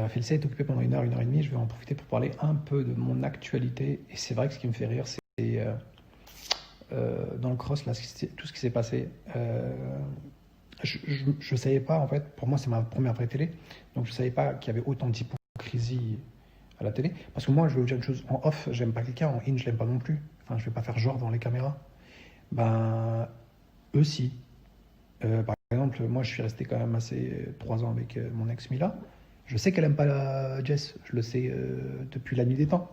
Félicia est occupée pendant une heure et demie. Je vais en profiter pour parler un peu de mon actualité. Et c'est vrai que ce qui me fait rire, c'est dans le cross, là, tout ce qui s'est passé. Je ne savais pas, en fait, pour moi, c'est ma première vraie télé. Donc, je ne savais pas qu'il y avait autant d'hypocrisie à la télé. Parce que moi, je vais vous dire une chose, en off, j'aime pas quelqu'un, en in, je l'aime pas non plus. Enfin, je vais pas faire genre dans les caméras. Ben, eux, si. Par exemple, moi, je suis resté quand même assez 3 ans avec mon ex Mila. Je sais qu'elle aime pas la Jess, je le sais depuis la nuit des temps.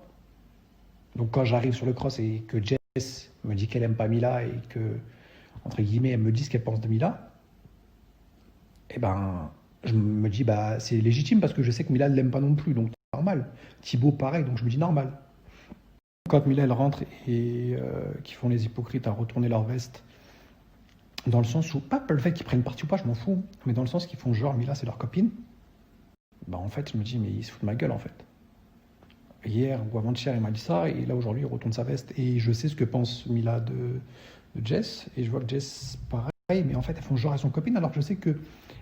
Donc quand j'arrive sur le cross et que Jess me dit qu'elle aime pas Mila et que, entre guillemets, elle me dit ce qu'elle pense de Mila, eh ben, je me dis, bah, c'est légitime parce que je sais que Mila ne l'aime pas non plus, donc c'est normal. Thibaut, pareil, donc je me dis normal. Quand Mila, elle rentre et qu'ils font les hypocrites à retourner leur veste, dans le sens où, pas le fait qu'ils prennent parti ou pas, je m'en fous, mais dans le sens qu'ils font genre, Mila, c'est leur copine, bah en fait, je me dis, mais il se fout de ma gueule, en fait. Hier ou avant-hier, il m'a dit ça, et là, aujourd'hui, il retourne sa veste. Et je sais ce que pense Mila de Jess, et je vois que Jess, pareil, mais en fait, elles font genre à son copine, alors que je sais que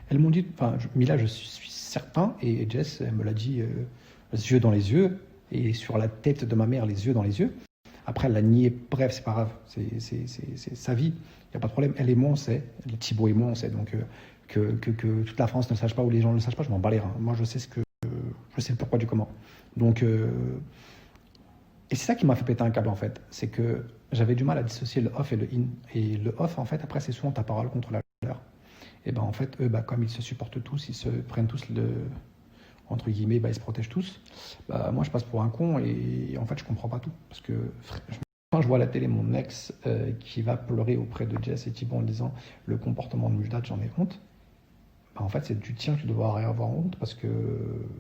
elles m'ont dit, enfin, Mila, je suis certain, et Jess, elle me l'a dit, les yeux dans les yeux, et sur la tête de ma mère, les yeux dans les yeux. Après, elle l'a nié, bref, c'est pas grave, c'est sa vie, il n'y a pas de problème. Elle et moi, on sait, Thibaut et moi, on sait, donc que toute la France ne le sache pas ou les gens ne le sachent pas, je m'en bats les reins. Moi, je sais le pourquoi du comment. Donc, et c'est ça qui m'a fait péter un câble, en fait, c'est que j'avais du mal à dissocier le off et le in. Et le off, en fait, après, c'est souvent ta parole contre la leur. Et ben, en fait, eux, bah, comme ils se supportent tous, ils se prennent tous entre guillemets, bah, ils se protègent tous. Bah, moi, je passe pour un con et en fait, je comprends pas tout. Parce que quand je vois à la télé mon ex qui va pleurer auprès de Jess et Thibaut en disant le comportement de Mujdat, j'en ai honte. Bah, en fait, c'est du tien que tu devrais avoir honte parce que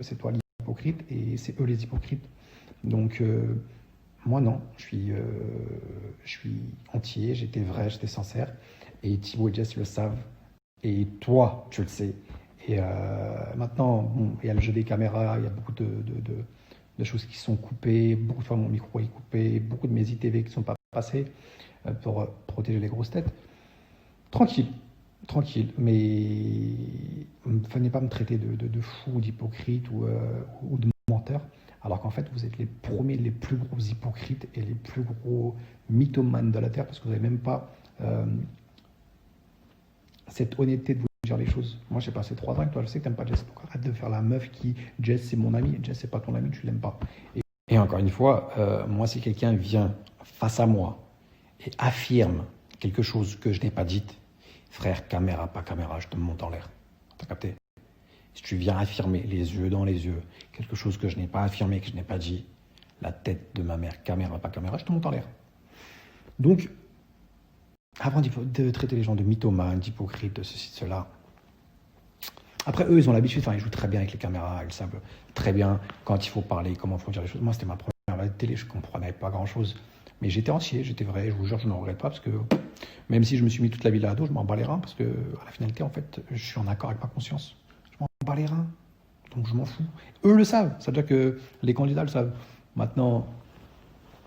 c'est toi l'hypocrite et c'est eux les hypocrites. Donc, moi, non. Je suis entier, j'étais vrai, j'étais sincère. Et Thibaut et Jess le savent. Et toi, tu le sais. Et maintenant, bon, il y a le jeu des caméras, il y a beaucoup de choses qui sont coupées, beaucoup de fois mon micro est coupé, beaucoup de mes ITV qui ne sont pas passés pour protéger les grosses têtes. Tranquille, tranquille, mais venez pas me traiter de fou, d'hypocrite ou de menteur, alors qu'en fait, vous êtes les premiers, les plus gros hypocrites et les plus gros mythomanes de la Terre, parce que vous n'avez même pas cette honnêteté de vous dire les choses. Moi, j'ai passé 3 ans avec toi, je sais que t'aimes pas Jess, donc arrête de faire la meuf qui, Jess, c'est mon ami, Jess, c'est pas ton ami, tu l'aimes pas. Et encore une fois, moi, si quelqu'un vient face à moi et affirme quelque chose que je n'ai pas dit, frère, caméra, pas caméra, je te monte en l'air. T'as capté? Si tu viens affirmer les yeux dans les yeux quelque chose que je n'ai pas affirmé, que je n'ai pas dit, la tête de ma mère, caméra, pas caméra, je te monte en l'air. Donc, avant de traiter les gens de mythomanes, d'hypocrites, de ceci, de cela, après, eux, ils ont l'habitude, enfin, ils jouent très bien avec les caméras, ils savent très bien quand il faut parler, comment il faut dire les choses. Moi, c'était ma première télé, je ne comprenais pas grand-chose. Mais j'étais entier, j'étais vrai, je vous jure, je ne regrette pas, parce que même si je me suis mis toute la vie là à dos, je m'en bats les reins, parce que à la finalité, en fait, je suis en accord avec ma conscience. Je m'en bats les reins, donc je m'en fous. Eux le savent, ça veut dire que les candidats le savent. Maintenant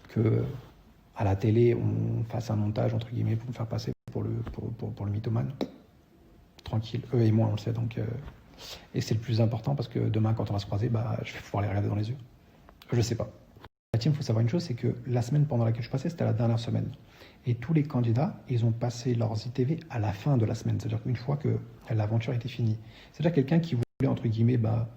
que à la télé, on fasse un montage, entre guillemets, pour me faire passer pour le mythomane, tranquille, eux et moi, on le sait, donc... Et c'est le plus important, parce que demain, quand on va se croiser, bah, je vais pouvoir les regarder dans les yeux. Je sais pas. La team, il faut savoir une chose, c'est que la semaine pendant laquelle je passais, c'était la dernière semaine. Et tous les candidats, ils ont passé leurs ITV à la fin de la semaine. C'est-à-dire qu'une fois que l'aventure était finie. C'est-à-dire quelqu'un qui voulait, entre guillemets, bah,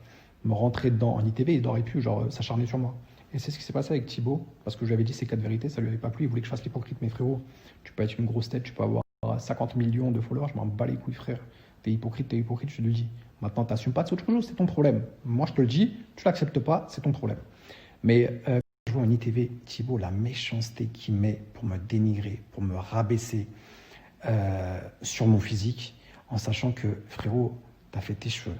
me rentrer dedans en ITV, il aurait pu genre, s'acharner sur moi. Et c'est ce qui s'est passé avec Thibaut, parce que je lui avais dit ces 4 vérités, ça lui avait pas plu, il voulait que je fasse l'hypocrite. Mais frérot, tu peux être une grosse tête, tu peux avoir 50 millions de followers, je m'en bats les couilles, frère. T'es hypocrite, je te le dis. Maintenant, t'assumes pas, c'est autre chose, c'est ton problème. Moi, je te le dis, tu l'acceptes pas, c'est ton problème. Mais je vois en ITV, Thibaut, la méchanceté qu'il met pour me dénigrer, pour me rabaisser sur mon physique, en sachant que, frérot, t'as fait tes cheveux,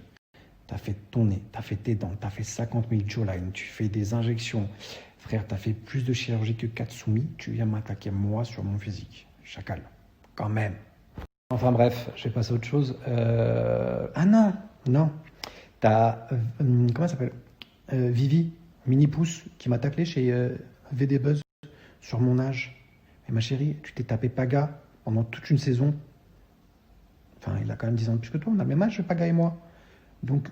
t'as fait ton nez, t'as fait tes dents, t'as fait 50 000 jawlines, tu fais des injections. Frère, t'as fait plus de chirurgie que Katsumi, tu viens m'attaquer moi sur mon physique. Chacal, quand même. Enfin bref, je vais passer à autre chose. Ah non. T'as, comment ça s'appelle Vivi, Mini Pouce, qui m'a taclé chez VD Buzz sur mon âge. Et ma chérie, tu t'es tapé Paga pendant toute une saison. Enfin, il a quand même 10 ans de plus que toi, on a le même âge, Paga et moi. Donc,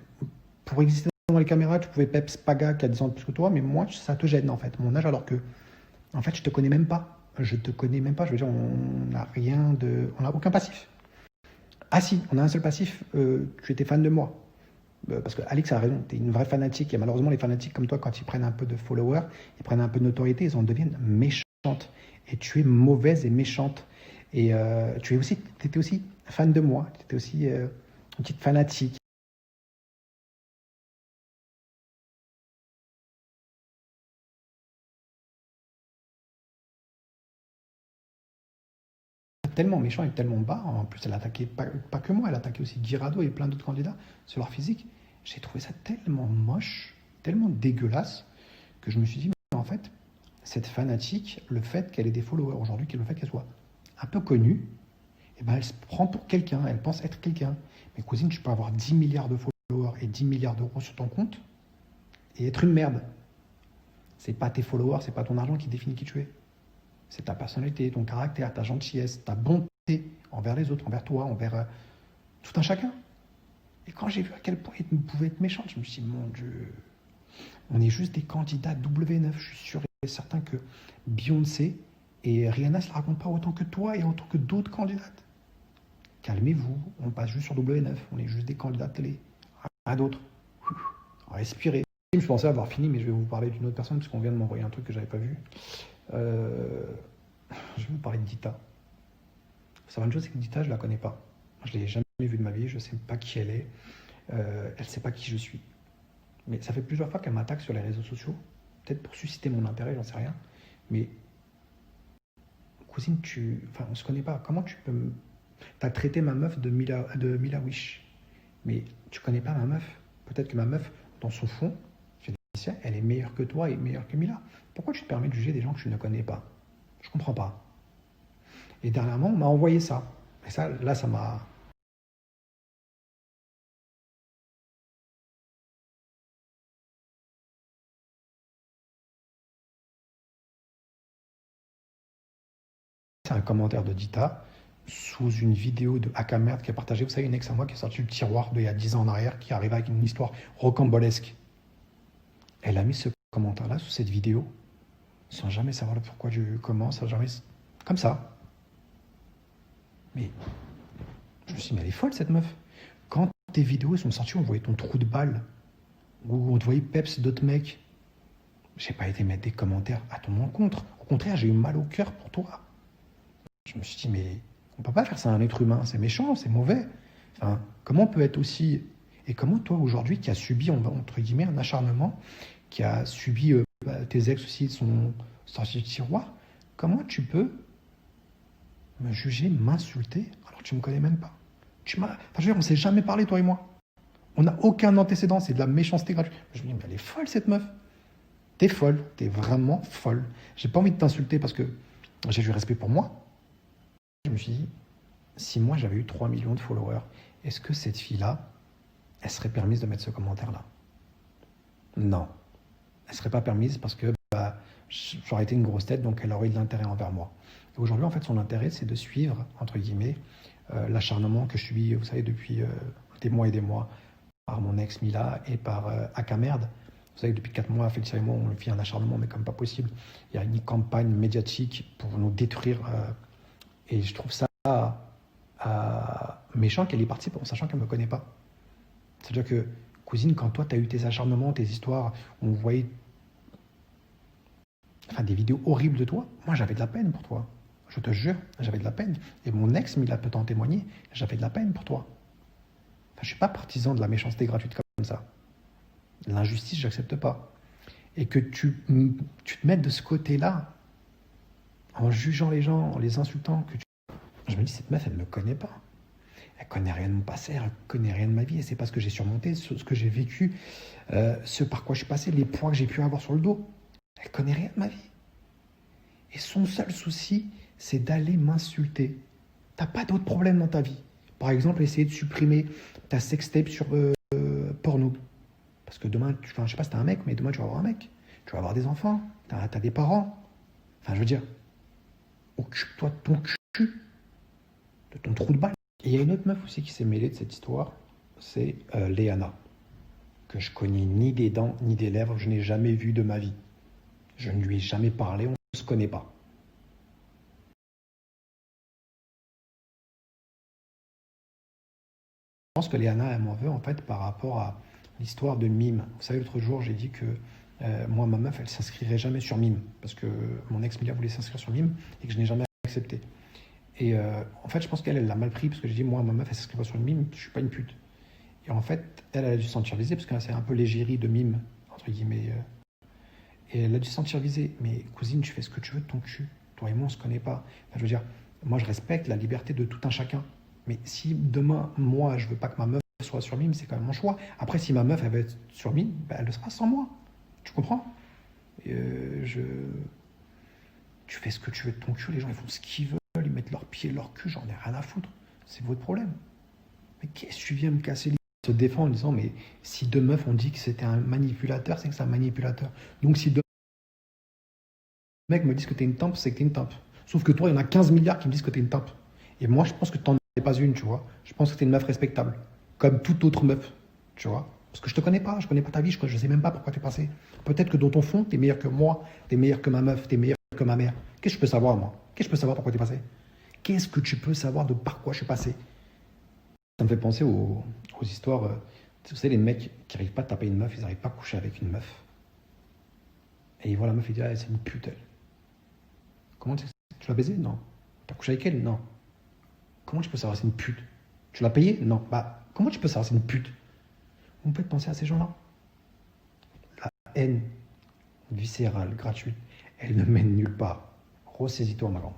pour exister dans les caméras, tu pouvais peps Paga qui a 10 ans de plus que toi, mais moi, ça te gêne en fait, mon âge, alors que, en fait, je te connais même pas. Je te connais même pas, je veux dire, on n'a rien de. On n'a aucun passif. Ah si, on a un seul passif, tu étais fan de moi. Parce que Alix a raison, tu es une vraie fanatique. Et malheureusement, les fanatiques comme toi, quand ils prennent un peu de followers, ils prennent un peu de notoriété, ils en deviennent méchantes. Et tu es mauvaise et méchante. Et tu étais aussi fan de moi, tu étais aussi une petite fanatique. Tellement méchant et tellement bas. En plus, elle attaquait pas que moi, elle attaquait aussi Guirado et plein d'autres candidats sur leur physique. J'ai trouvé ça tellement moche, tellement dégueulasse, que je me suis dit, mais en fait, cette fanatique, le fait qu'elle ait des followers aujourd'hui, le fait qu'elle soit un peu connue, eh ben, elle se prend pour quelqu'un, elle pense être quelqu'un. Mais cousine, tu peux avoir 10 milliards de followers et 10 milliards d'euros sur ton compte et être une merde. C'est pas tes followers, c'est pas ton argent qui définit qui tu es. C'est ta personnalité, ton caractère, ta gentillesse, ta bonté envers les autres, envers toi, envers tout un chacun. Et quand j'ai vu à quel point il pouvait être méchant, je me suis dit, mon Dieu, on est juste des candidats W9. Je suis sûr et certain que Beyoncé et Rihanna ne se la racontent pas autant que toi et autant que d'autres candidates. Calmez-vous, on passe juste sur W9, on est juste des candidats de télé. Rien d'autre. Respirez. Je pensais avoir fini, mais je vais vous parler d'une autre personne, parce qu'on vient de m'envoyer un truc que j'avais pas vu. Je vais vous parler de Dita. Faut savoir une chose, c'est que Dita, je la connais pas. Je l'ai jamais vue de ma vie, je sais pas qui elle est. Elle sait pas qui je suis. Mais ça fait plusieurs fois qu'elle m'attaque sur les réseaux sociaux. Peut-être pour susciter mon intérêt, j'en sais rien. Mais, cousine, enfin, on se connaît pas. Comment tu peux me... T'as traité ma meuf de Mila Wish. Mais tu connais pas ma meuf. Peut-être que ma meuf, dans son fond, elle est meilleure que toi et meilleure que Mila. Pourquoi tu te permets de juger des gens que tu ne connais pas? Je comprends pas. Et dernièrement, on m'a envoyé ça. Et ça, là, ça m'a... C'est un commentaire de Dita sous une vidéo de Akamerd qui a partagé. Vous savez, une ex à moi qui est sortie du tiroir d'il y a 10 ans en arrière, qui arrive avec une histoire rocambolesque. Elle a mis ce commentaire-là sous cette vidéo, sans jamais savoir le pourquoi du comment, sans jamais... Comme ça. Mais je me suis dit, mais elle est folle cette meuf. Quand tes vidéos sont sorties, on voyait ton trou de balle, ou on te voyait peps d'autres mecs. J'ai pas été mettre des commentaires à ton encontre. Au contraire, j'ai eu mal au cœur pour toi. Je me suis dit, mais on peut pas faire ça à un être humain. C'est méchant, c'est mauvais. Enfin, comment on peut être aussi... Et comment toi, aujourd'hui, qui as subi, entre guillemets, un acharnement, qui a subi... tes ex aussi sont sortis du tiroir, comment tu peux me juger, m'insulter, alors que tu me connais même pas? Enfin, je veux dire, on s'est jamais parlé, toi et moi. On n'a aucun antécédent, c'est de la méchanceté gratuite. Je me dis, mais elle est folle, cette meuf. T'es folle, t'es vraiment folle. J'ai pas envie de t'insulter parce que j'ai du respect pour moi. Je me suis dit, si moi j'avais eu 3 millions de followers, est-ce que cette fille-là, elle serait permise de mettre ce commentaire-là? Non. Elle serait pas permise parce que j'aurais été une grosse tête, donc elle aurait eu de l'intérêt envers moi. Et aujourd'hui, en fait, son intérêt, c'est de suivre, entre guillemets, l'acharnement que je subis, vous savez, depuis des mois et des mois, par mon ex Mila et par Akamerd. Vous savez, depuis 4 mois, Félicia et moi, on vit un acharnement, mais comme pas possible. Il y a une campagne médiatique pour nous détruire. Et je trouve ça méchant qu'elle y participe en sachant qu'elle ne me connaît pas. C'est-à-dire que, cousine, quand toi, tu as eu tes acharnements, tes histoires, on voyait des vidéos horribles de toi, moi, j'avais de la peine pour toi. Je te jure, j'avais de la peine. Et mon ex, Mila peut t'en témoigner, j'avais de la peine pour toi. Enfin, je ne suis pas partisan de la méchanceté gratuite comme ça. L'injustice, j'accepte pas. Et que tu te mettes de ce côté-là, en jugeant les gens, en les insultant, je me dis, cette meuf, elle ne me connaît pas. Elle connaît rien de mon passé, elle connaît rien de ma vie, et c'est pas ce que j'ai surmonté, ce que j'ai vécu, ce par quoi je suis passé, les poids que j'ai pu avoir sur le dos. Elle connaît rien de ma vie. Et son seul souci, c'est d'aller m'insulter. T'as pas d'autres problèmes dans ta vie. Par exemple, essayer de supprimer ta sextape sur Pornhub. Parce que demain, je sais pas si t'es un mec, mais demain tu vas avoir un mec. Tu vas avoir des enfants, t'as des parents. Enfin, je veux dire, occupe-toi de ton cul, de ton trou de balle. Et il y a une autre meuf aussi qui s'est mêlée de cette histoire, c'est Léana, que je connais ni des dents, ni des lèvres, je n'ai jamais vu de ma vie. Je ne lui ai jamais parlé, on ne se connaît pas. Je pense que Léana, elle m'en veut en fait par rapport à l'histoire de Mime. Vous savez, l'autre jour, j'ai dit que moi, ma meuf, elle s'inscrirait jamais sur Mime parce que mon ex Mila voulait s'inscrire sur Mime et que je n'ai jamais accepté. Et en fait, je pense qu'elle, elle l'a mal pris parce que j'ai dit, moi, ma meuf, elle s'inscrit pas sur le Mime, je suis pas une pute. Et en fait, elle a dû se sentir visée parce que c'est un peu l'égérie de Mime, entre guillemets. Et elle a dû se sentir visée. Mais cousine, tu fais ce que tu veux de ton cul. Toi et moi, on se connaît pas. Enfin, je veux dire, moi, je respecte la liberté de tout un chacun. Mais si demain, moi, je veux pas que ma meuf soit sur Mime, c'est quand même mon choix. Après, si ma meuf, elle veut être sur Mime, ben, elle le sera sans moi. Tu comprends? Et, tu fais ce que tu veux de ton cul. Les gens, ils font ce qu'ils veulent. Ils mettent leurs pieds, leur cul. J'en ai rien à foutre. C'est votre problème. Mais qu'est-ce que tu viens me casser les... Se défend en disant, mais si deux meufs ont dit que c'était un manipulateur, c'est que c'est un manipulateur. Donc si deux mecs me disent que t'es une tempe, c'est que t'es une tempe. Sauf que toi, il y en a 15 milliards qui me disent que t'es une tempe. Et moi, je pense que t'en es pas une, tu vois. Je pense que t'es une meuf respectable. Comme toute autre meuf, tu vois. Parce que je te connais pas, je connais pas ta vie, je sais même pas pourquoi t'es passé. Peut-être que dans ton fond, t'es meilleur que moi, t'es meilleur que ma meuf, t'es meilleur que ma mère. Qu'est-ce que je peux savoir, moi? Qu'est-ce que je peux savoir pourquoi t'es passé? Qu'est-ce que tu peux savoir de par quoi je suis passé? Ça me fait penser aux histoires. Vous savez, les mecs qui n'arrivent pas à taper une meuf, ils n'arrivent pas à coucher avec une meuf. Et ils voient la meuf et ils disent, ah, c'est une pute, elle. Comment tu l'as baisée? Non. T'as couché avec elle? Non. Comment tu peux savoir c'est une pute? Tu l'as payée? Non. Bah, comment tu peux savoir c'est une pute? On peut penser à ces gens-là. La haine viscérale, gratuite, elle ne mène nulle part. Ressaisis-toi, ma grande.